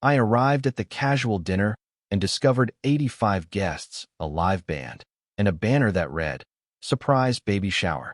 I arrived at the casual dinner and discovered 85 guests, a live band, and a banner that read, "Surprise Baby Shower."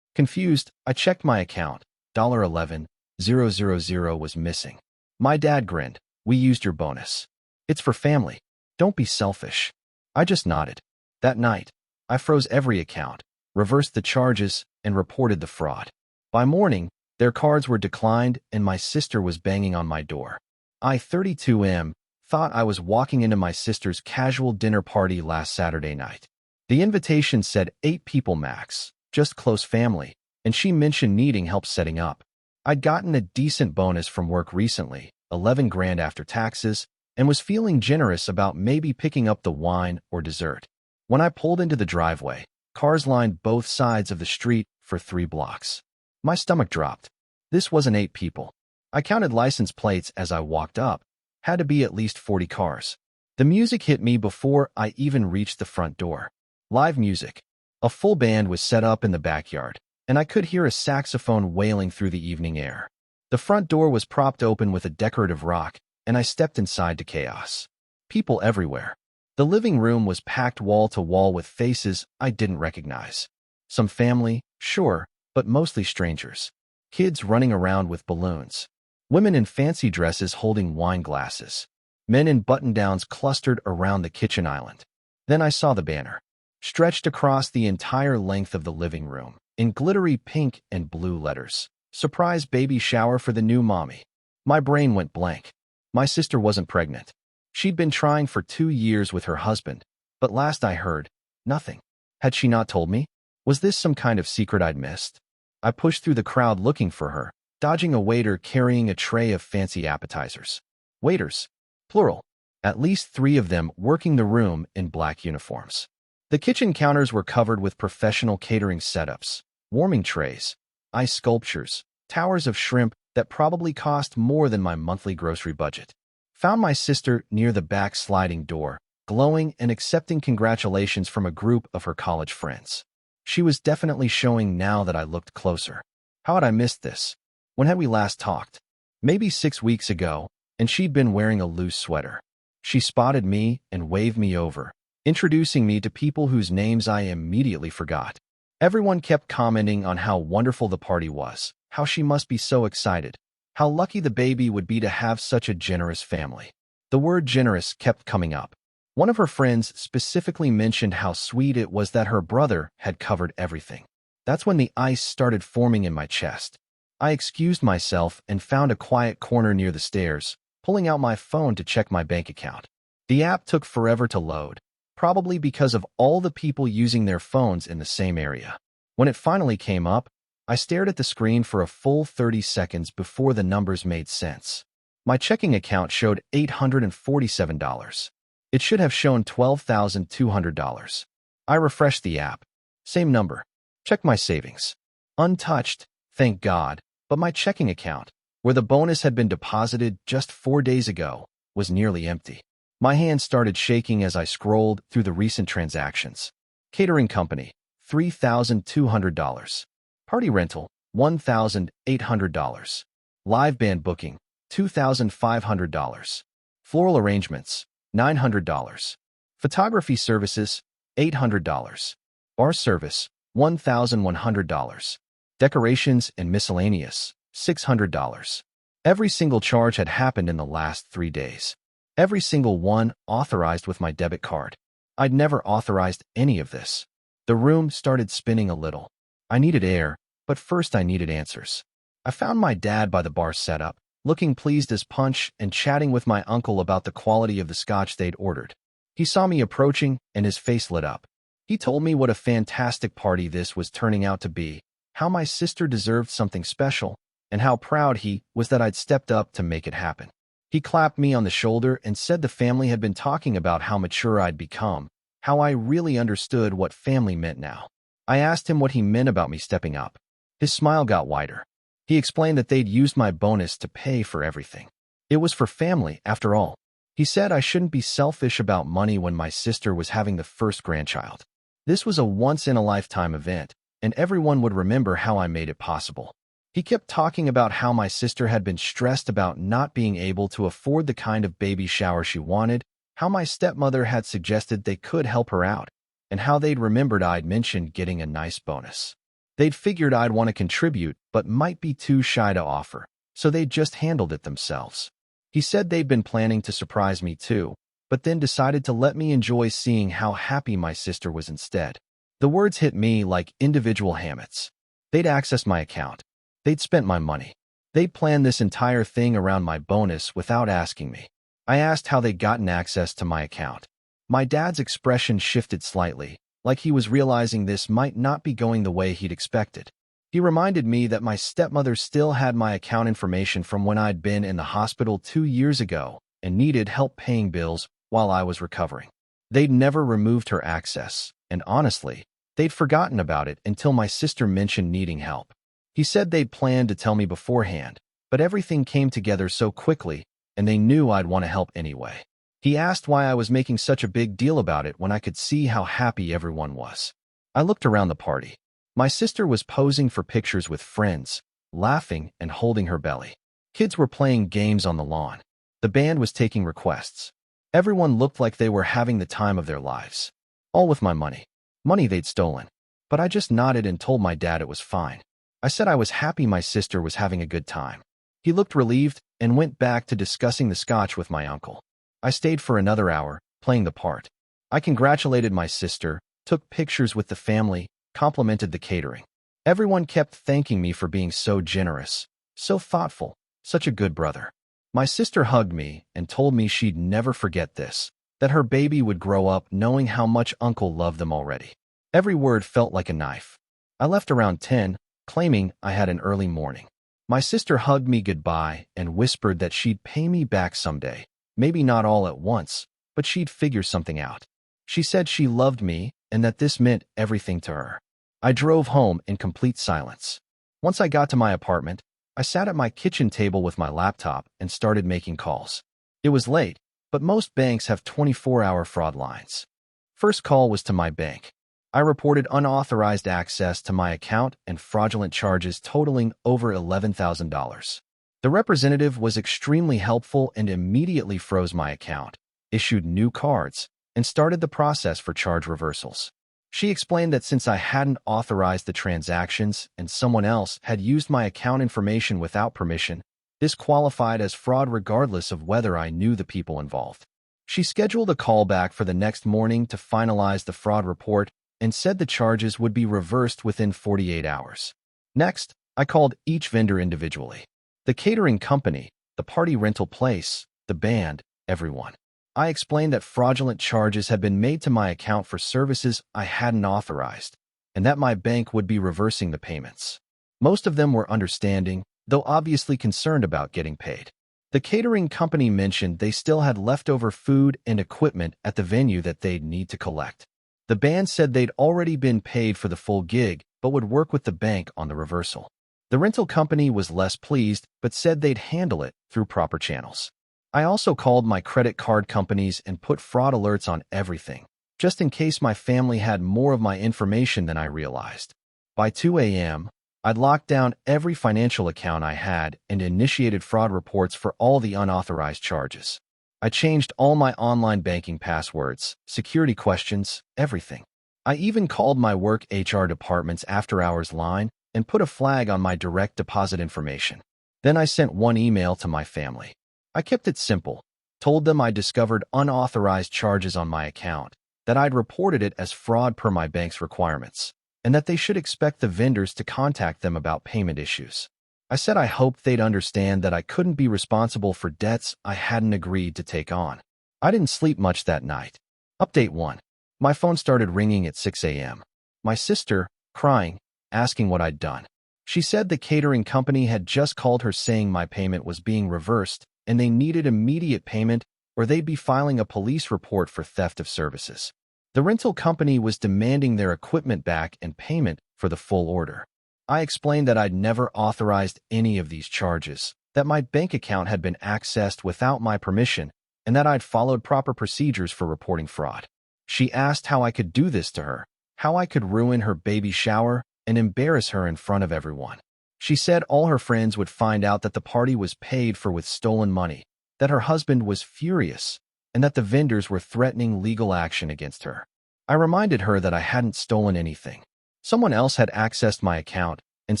Confused, I checked my account. $11,000 was missing. My dad grinned. "We used your bonus. It's for family. Don't be selfish." I just nodded. That night, I froze every account, reversed the charges, and reported the fraud. By morning, their cards were declined and my sister was banging on my door. I, 32M, thought I was walking into my sister's casual dinner party last Saturday night. The invitation said 8 people max, just close family, and she mentioned needing help setting up. I'd gotten a decent bonus from work recently, 11 grand after taxes, and was feeling generous about maybe picking up the wine or dessert. When I pulled into the driveway, cars lined both sides of the street for 3 blocks. My stomach dropped. This wasn't 8 people. I counted license plates as I walked up. Had to be at least 40 cars. The music hit me before I even reached the front door. Live music. A full band was set up in the backyard, and I could hear a saxophone wailing through the evening air. The front door was propped open with a decorative rock, and I stepped inside to chaos. People everywhere. The living room was packed wall to wall with faces I didn't recognize. Some family, sure, but mostly strangers. Kids running around with balloons. Women in fancy dresses holding wine glasses. Men in button-downs clustered around the kitchen island. Then I saw the banner, stretched across the entire length of the living room, in glittery pink and blue letters. "Surprise baby shower for the new mommy." My brain went blank. My sister wasn't pregnant. She'd been trying for 2 years with her husband, but last I heard, nothing. Had she not told me? Was this some kind of secret I'd missed? I pushed through the crowd looking for her, dodging a waiter carrying a tray of fancy appetizers. Waiters, plural, at least 3 of them working the room in black uniforms. The kitchen counters were covered with professional catering setups, warming trays, ice sculptures, towers of shrimp that probably cost more than my monthly grocery budget. Found my sister near the back sliding door, glowing and accepting congratulations from a group of her college friends. She was definitely showing now that I looked closer. How had I missed this? When had we last talked? Maybe 6 weeks ago, and she'd been wearing a loose sweater. She spotted me and waved me over, introducing me to people whose names I immediately forgot. Everyone kept commenting on how wonderful the party was, how she must be so excited, how lucky the baby would be to have such a generous family. The word generous kept coming up. One of her friends specifically mentioned how sweet it was that her brother had covered everything. That's when the ice started forming in my chest. I excused myself and found a quiet corner near the stairs, pulling out my phone to check my bank account. The app took forever to load, probably because of all the people using their phones in the same area. When it finally came up, I stared at the screen for a full 30 seconds before the numbers made sense. My checking account showed $847. It should have shown $12,200. I refreshed the app. Same number. Checked my savings. Untouched, thank God, but my checking account, where the bonus had been deposited just 4 days ago, was nearly empty. My hands started shaking as I scrolled through the recent transactions. Catering company, $3,200. Party rental, $1,800. Live band booking, $2,500. Floral arrangements, $900. Photography services, $800. Bar service, $1,100. Decorations and miscellaneous, $600. Every single charge had happened in the last 3 days. Every single one authorized with my debit card. I'd never authorized any of this. The room started spinning a little. I needed air, but first I needed answers. I found my dad by the bar setup, looking pleased as punch and chatting with my uncle about the quality of the scotch they'd ordered. He saw me approaching and his face lit up. He told me what a fantastic party this was turning out to be, how my sister deserved something special, and how proud he was that I'd stepped up to make it happen. He clapped me on the shoulder and said the family had been talking about how mature I'd become, how I really understood what family meant now. I asked him what he meant about me stepping up. His smile got wider. He explained that they'd used my bonus to pay for everything. It was for family, after all. He said I shouldn't be selfish about money when my sister was having the first grandchild. This was a once-in-a-lifetime event, and everyone would remember how I made it possible. He kept talking about how my sister had been stressed about not being able to afford the kind of baby shower she wanted, how my stepmother had suggested they could help her out, and how they'd remembered I'd mentioned getting a nice bonus. They'd figured I'd want to contribute, but might be too shy to offer, so they'd just handled it themselves. He said they'd been planning to surprise me too, but then decided to let me enjoy seeing how happy my sister was instead. The words hit me like individual hammers. They'd accessed my account. They'd spent my money. They'd planned this entire thing around my bonus without asking me. I asked how they'd gotten access to my account. My dad's expression shifted slightly, like he was realizing this might not be going the way he'd expected. He reminded me that my stepmother still had my account information from when I'd been in the hospital 2 years ago and needed help paying bills while I was recovering. They'd never removed her access, and honestly, they'd forgotten about it until my sister mentioned needing help. He said they'd planned to tell me beforehand, but everything came together so quickly, and they knew I'd want to help anyway. He asked why I was making such a big deal about it when I could see how happy everyone was. I looked around the party. My sister was posing for pictures with friends, laughing and holding her belly. Kids were playing games on the lawn. The band was taking requests. Everyone looked like they were having the time of their lives. All with my money. Money they'd stolen. But I just nodded and told my dad it was fine. I said I was happy my sister was having a good time. He looked relieved and went back to discussing the scotch with my uncle. I stayed for another hour, playing the part. I congratulated my sister, took pictures with the family, complimented the catering. Everyone kept thanking me for being so generous, so thoughtful, such a good brother. My sister hugged me and told me she'd never forget this, that her baby would grow up knowing how much Uncle loved them already. Every word felt like a knife. I left around 10, claiming I had an early morning. My sister hugged me goodbye and whispered that she'd pay me back someday, maybe not all at once, but she'd figure something out. She said she loved me and that this meant everything to her. I drove home in complete silence. Once I got to my apartment, I sat at my kitchen table with my laptop and started making calls. It was late, but most banks have 24-hour fraud lines. First call was to my bank. I reported unauthorized access to my account and fraudulent charges totaling over $11,000. The representative was extremely helpful and immediately froze my account, issued new cards, and started the process for charge reversals. She explained that since I hadn't authorized the transactions and someone else had used my account information without permission, this qualified as fraud regardless of whether I knew the people involved. She scheduled a callback for the next morning to finalize the fraud report and said the charges would be reversed within 48 hours. Next, I called each vendor individually. The catering company, the party rental place, the band, everyone. I explained that fraudulent charges had been made to my account for services I hadn't authorized, and that my bank would be reversing the payments. Most of them were understanding, though obviously concerned about getting paid. The catering company mentioned they still had leftover food and equipment at the venue that they'd need to collect. The band said they'd already been paid for the full gig, but would work with the bank on the reversal. The rental company was less pleased, but said they'd handle it through proper channels. I also called my credit card companies and put fraud alerts on everything, just in case my family had more of my information than I realized. By 2 a.m., I'd locked down every financial account I had and initiated fraud reports for all the unauthorized charges. I changed all my online banking passwords, security questions, everything. I even called my work HR department's after-hours line and put a flag on my direct deposit information. Then I sent one email to my family. I kept it simple, told them I discovered unauthorized charges on my account, that I'd reported it as fraud per my bank's requirements, and that they should expect the vendors to contact them about payment issues. I said I hoped they'd understand that I couldn't be responsible for debts I hadn't agreed to take on. I didn't sleep much that night. Update 1. My phone started ringing at 6 a.m. My sister, crying, asking what I'd done. She said the catering company had just called her saying my payment was being reversed and they needed immediate payment or they'd be filing a police report for theft of services. The rental company was demanding their equipment back and payment for the full order. I explained that I'd never authorized any of these charges, that my bank account had been accessed without my permission, and that I'd followed proper procedures for reporting fraud. She asked how I could do this to her, how I could ruin her baby shower and embarrass her in front of everyone. She said all her friends would find out that the party was paid for with stolen money, that her husband was furious, and that the vendors were threatening legal action against her. I reminded her that I hadn't stolen anything. Someone else had accessed my account and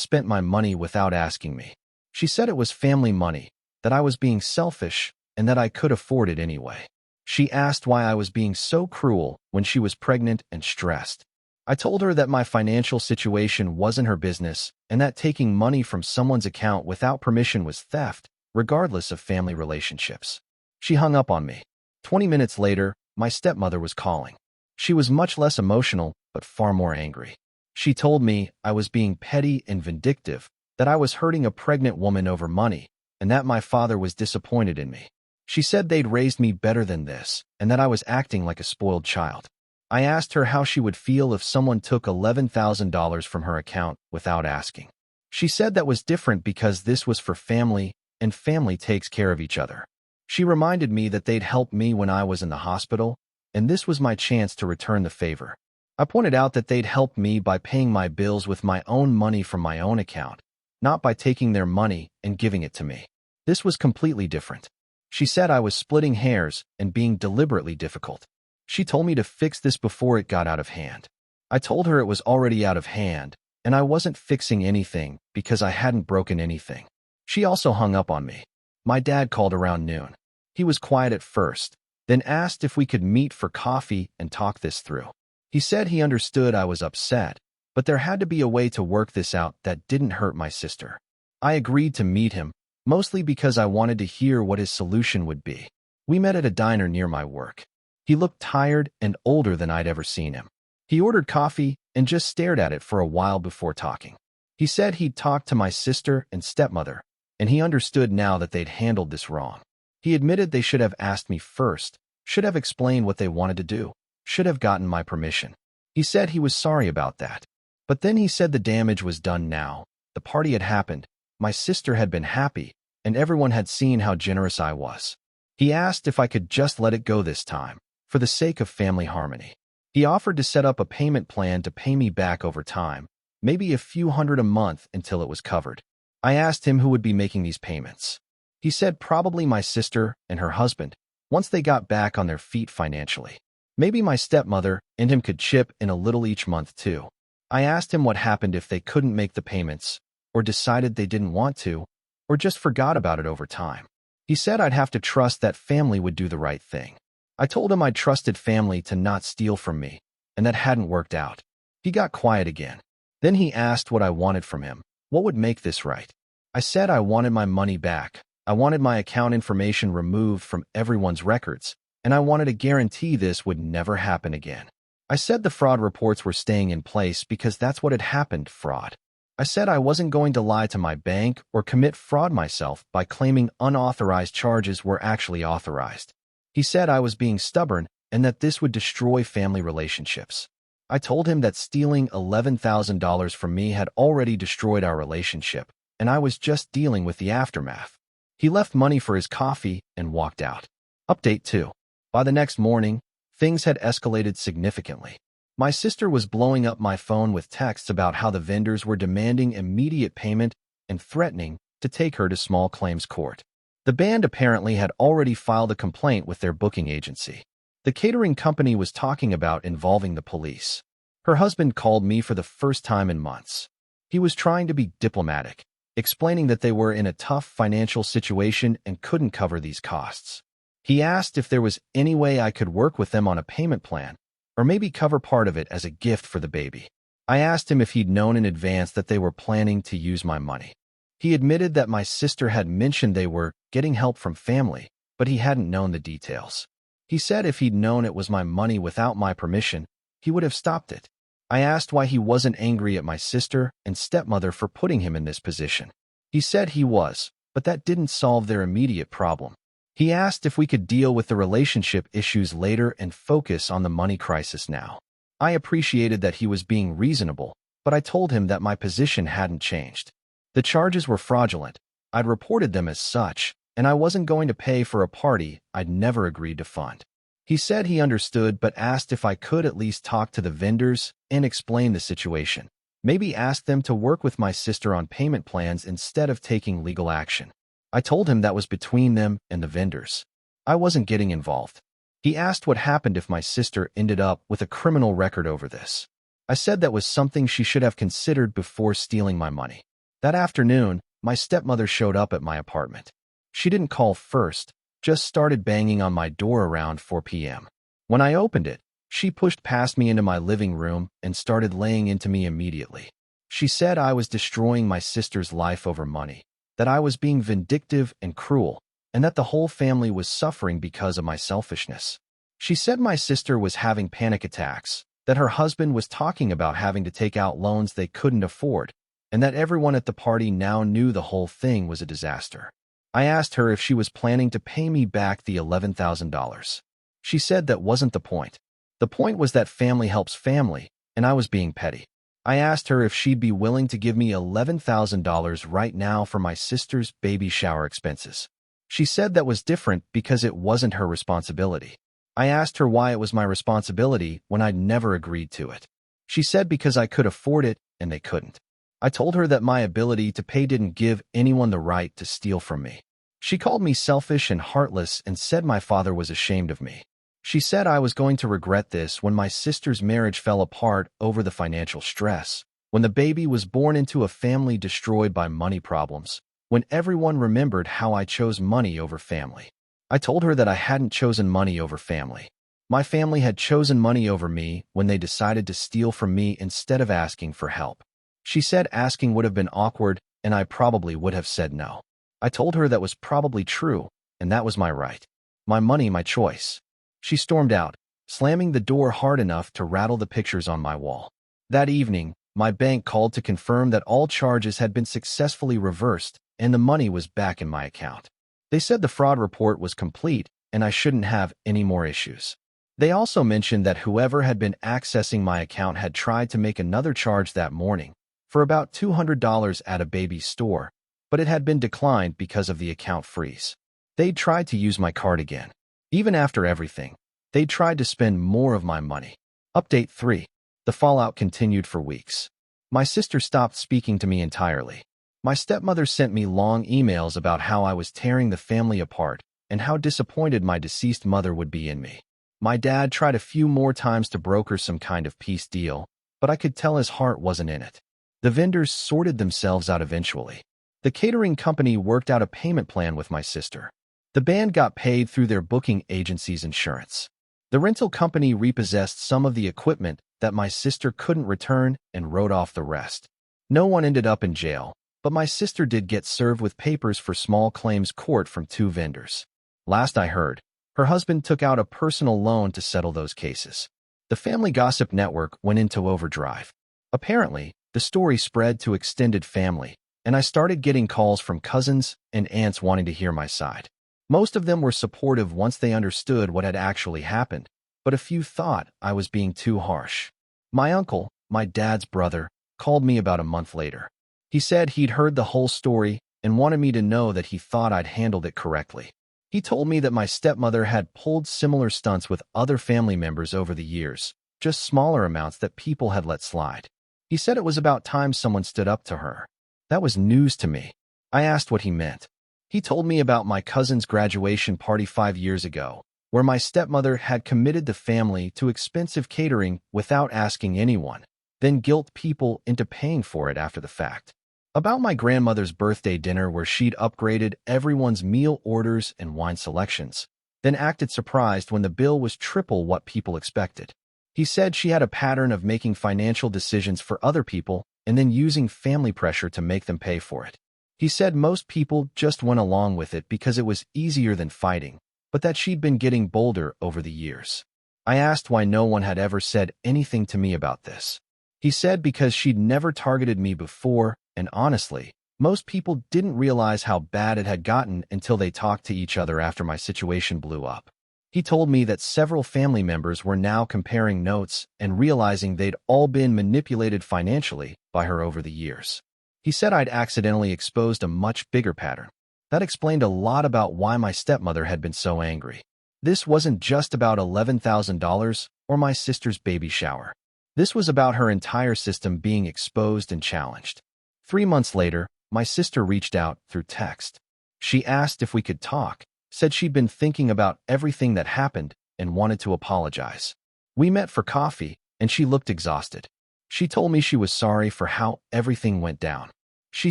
spent my money without asking me. She said it was family money, that I was being selfish, and that I could afford it anyway. She asked why I was being so cruel when she was pregnant and stressed. I told her that my financial situation wasn't her business and that taking money from someone's account without permission was theft, regardless of family relationships. She hung up on me. 20 minutes later, my stepmother was calling. She was much less emotional, but far more angry. She told me I was being petty and vindictive, that I was hurting a pregnant woman over money, and that my father was disappointed in me. She said they'd raised me better than this, and that I was acting like a spoiled child. I asked her how she would feel if someone took $11,000 from her account without asking. She said that was different because this was for family, and family takes care of each other. She reminded me that they'd helped me when I was in the hospital, and this was my chance to return the favor. I pointed out that they'd helped me by paying my bills with my own money from my own account, not by taking their money and giving it to me. This was completely different. She said I was splitting hairs and being deliberately difficult. She told me to fix this before it got out of hand. I told her it was already out of hand, and I wasn't fixing anything because I hadn't broken anything. She also hung up on me. My dad called around noon. He was quiet at first, then asked if we could meet for coffee and talk this through. He said he understood I was upset, but there had to be a way to work this out that didn't hurt my sister. I agreed to meet him, mostly because I wanted to hear what his solution would be. We met at a diner near my work. He looked tired and older than I'd ever seen him. He ordered coffee and just stared at it for a while before talking. He said he'd talked to my sister and stepmother, and he understood now that they'd handled this wrong. He admitted they should have asked me first, should have explained what they wanted to do, should have gotten my permission. He said he was sorry about that. But then he said the damage was done now, the party had happened, my sister had been happy, and everyone had seen how generous I was. He asked if I could just let it go this time, for the sake of family harmony. He offered to set up a payment plan to pay me back over time, maybe a few hundred a month until it was covered. I asked him who would be making these payments. He said probably my sister and her husband, once they got back on their feet financially. Maybe my stepmother and him could chip in a little each month too. I asked him what happened if they couldn't make the payments, or decided they didn't want to, or just forgot about it over time. He said I'd have to trust that family would do the right thing. I told him I trusted family to not steal from me, and that hadn't worked out. He got quiet again. Then he asked what I wanted from him. What would make this right? I said I wanted my money back. I wanted my account information removed from everyone's records, and I wanted a guarantee this would never happen again. I said the fraud reports were staying in place because that's what had happened, fraud. I said I wasn't going to lie to my bank or commit fraud myself by claiming unauthorized charges were actually authorized. He said I was being stubborn and that this would destroy family relationships. I told him that stealing $11,000 from me had already destroyed our relationship, and I was just dealing with the aftermath. He left money for his coffee and walked out. Update 2. By the next morning, things had escalated significantly. My sister was blowing up my phone with texts about how the vendors were demanding immediate payment and threatening to take her to small claims court. The band apparently had already filed a complaint with their booking agency. The catering company was talking about involving the police. Her husband called me for the first time in months. He was trying to be diplomatic, explaining that they were in a tough financial situation and couldn't cover these costs. He asked if there was any way I could work with them on a payment plan, or maybe cover part of it as a gift for the baby. I asked him if he'd known in advance that they were planning to use my money. He admitted that my sister had mentioned they were getting help from family, but he hadn't known the details. He said if he'd known it was my money without my permission, he would have stopped it. I asked why he wasn't angry at my sister and stepmother for putting him in this position. He said he was, but that didn't solve their immediate problem. He asked if we could deal with the relationship issues later and focus on the money crisis now. I appreciated that he was being reasonable, but I told him that my position hadn't changed. The charges were fraudulent. I'd reported them as such, and I wasn't going to pay for a party I'd never agreed to fund. He said he understood but asked if I could at least talk to the vendors and explain the situation. Maybe ask them to work with my sister on payment plans instead of taking legal action. I told him that was between them and the vendors. I wasn't getting involved. He asked what happened if my sister ended up with a criminal record over this. I said that was something she should have considered before stealing my money. That afternoon, my stepmother showed up at my apartment. She didn't call first, just started banging on my door around 4 p.m. When I opened it, she pushed past me into my living room and started laying into me immediately. She said I was destroying my sister's life over money, that I was being vindictive and cruel, and that the whole family was suffering because of my selfishness. She said my sister was having panic attacks, that her husband was talking about having to take out loans they couldn't afford, and that everyone at the party now knew the whole thing was a disaster. I asked her if she was planning to pay me back the $11,000. She said that wasn't the point. The point was that family helps family, and I was being petty. I asked her if she'd be willing to give me $11,000 right now for my sister's baby shower expenses. She said that was different because it wasn't her responsibility. I asked her why it was my responsibility when I'd never agreed to it. She said because I could afford it and they couldn't. I told her that my ability to pay didn't give anyone the right to steal from me. She called me selfish and heartless and said my father was ashamed of me. She said I was going to regret this when my sister's marriage fell apart over the financial stress, when the baby was born into a family destroyed by money problems, when everyone remembered how I chose money over family. I told her that I hadn't chosen money over family. My family had chosen money over me when they decided to steal from me instead of asking for help. She said asking would have been awkward and I probably would have said no. I told her that was probably true, and that was my right. My money, my choice. She stormed out, slamming the door hard enough to rattle the pictures on my wall. That evening, my bank called to confirm that all charges had been successfully reversed and the money was back in my account. They said the fraud report was complete and I shouldn't have any more issues. They also mentioned that whoever had been accessing my account had tried to make another charge that morning for about $200 at a baby store, but it had been declined because of the account freeze. They'd tried to use my card again. Even after everything, they tried to spend more of my money. Update 3. The fallout continued for weeks. My sister stopped speaking to me entirely. My stepmother sent me long emails about how I was tearing the family apart and how disappointed my deceased mother would be in me. My dad tried a few more times to broker some kind of peace deal, but I could tell his heart wasn't in it. The vendors sorted themselves out eventually. The catering company worked out a payment plan with my sister. The band got paid through their booking agency's insurance. The rental company repossessed some of the equipment that my sister couldn't return and wrote off the rest. No one ended up in jail, but my sister did get served with papers for small claims court from 2 vendors. Last I heard, her husband took out a personal loan to settle those cases. The family gossip network went into overdrive. Apparently, the story spread to extended family, and I started getting calls from cousins and aunts wanting to hear my side. Most of them were supportive once they understood what had actually happened, but a few thought I was being too harsh. My uncle, my dad's brother, called me about a month later. He said he'd heard the whole story and wanted me to know that he thought I'd handled it correctly. He told me that my stepmother had pulled similar stunts with other family members over the years, just smaller amounts that people had let slide. He said it was about time someone stood up to her. That was news to me. I asked what he meant. He told me about my cousin's graduation party 5 years ago, where my stepmother had committed the family to expensive catering without asking anyone, then guilt people into paying for it after the fact. About my grandmother's birthday dinner where she'd upgraded everyone's meal orders and wine selections, then acted surprised when the bill was triple what people expected. He said she had a pattern of making financial decisions for other people and then using family pressure to make them pay for it. He said most people just went along with it because it was easier than fighting, but that she'd been getting bolder over the years. I asked why no one had ever said anything to me about this. He said because she'd never targeted me before, and honestly, most people didn't realize how bad it had gotten until they talked to each other after my situation blew up. He told me that several family members were now comparing notes and realizing they'd all been manipulated financially by her over the years. He said I'd accidentally exposed a much bigger pattern. That explained a lot about why my stepmother had been so angry. This wasn't just about $11,000 or my sister's baby shower. This was about her entire system being exposed and challenged. 3 months later, my sister reached out through text. She asked if we could talk, said she'd been thinking about everything that happened and wanted to apologize. We met for coffee, and she looked exhausted. She told me she was sorry for how everything went down. She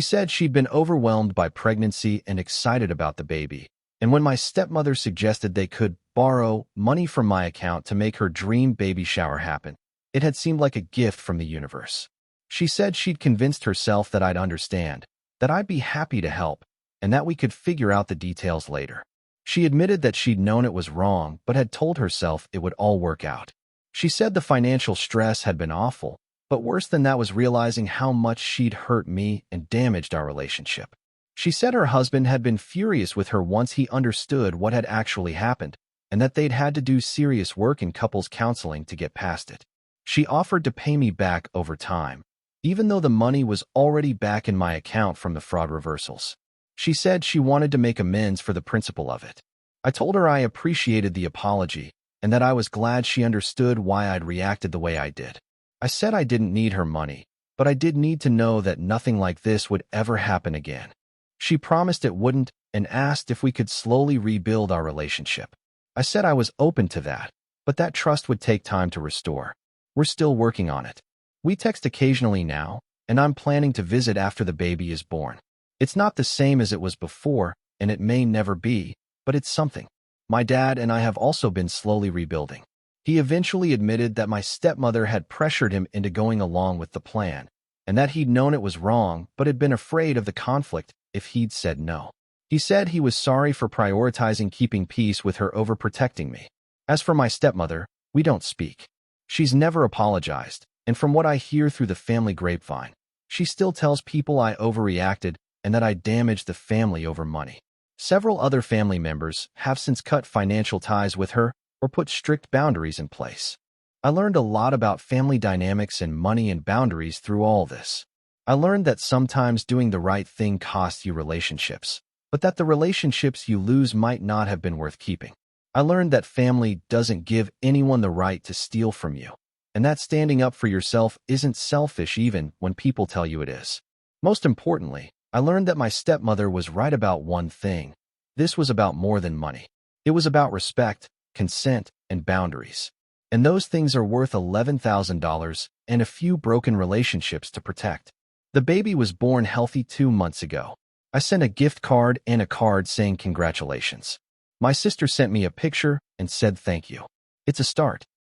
said she'd been overwhelmed by pregnancy and excited about the baby, and when my stepmother suggested they could borrow money from my account to make her dream baby shower happen, it had seemed like a gift from the universe. She said she'd convinced herself that I'd understand, that I'd be happy to help, and that we could figure out the details later. She admitted that she'd known it was wrong, but had told herself it would all work out. She said the financial stress had been awful, but worse than that was realizing how much she'd hurt me and damaged our relationship. She said her husband had been furious with her once he understood what had actually happened, and that they'd had to do serious work in couples counseling to get past it. She offered to pay me back over time, even though the money was already back in my account from the fraud reversals. She said she wanted to make amends for the principle of it. I told her I appreciated the apology and that I was glad she understood why I'd reacted the way I did. I said I didn't need her money, but I did need to know that nothing like this would ever happen again. She promised it wouldn't and asked if we could slowly rebuild our relationship. I said I was open to that, but that trust would take time to restore. We're still working on it. We text occasionally now, and I'm planning to visit after the baby is born. It's not the same as it was before, and it may never be, but it's something. My dad and I have also been slowly rebuilding. He eventually admitted that my stepmother had pressured him into going along with the plan, and that he'd known it was wrong but had been afraid of the conflict if he'd said no. He said he was sorry for prioritizing keeping peace with her over protecting me. As for my stepmother, we don't speak. She's never apologized, and from what I hear through the family grapevine, she still tells people I overreacted and that I damaged the family over money. Several other family members have since cut financial ties with her or put strict boundaries in place. I learned a lot about family dynamics and money and boundaries through all this. I learned that sometimes doing the right thing costs you relationships, but that the relationships you lose might not have been worth keeping. I learned that family doesn't give anyone the right to steal from you, and that standing up for yourself isn't selfish even when people tell you it is. Most importantly, I learned that my stepmother was right about one thing. This was about more than money. It was about respect, consent, and boundaries. And those things are worth $11,000 and a few broken relationships to protect. The baby was born healthy 2 months ago. I sent a gift card and a card saying congratulations. My sister sent me a picture and said thank you. It's a start.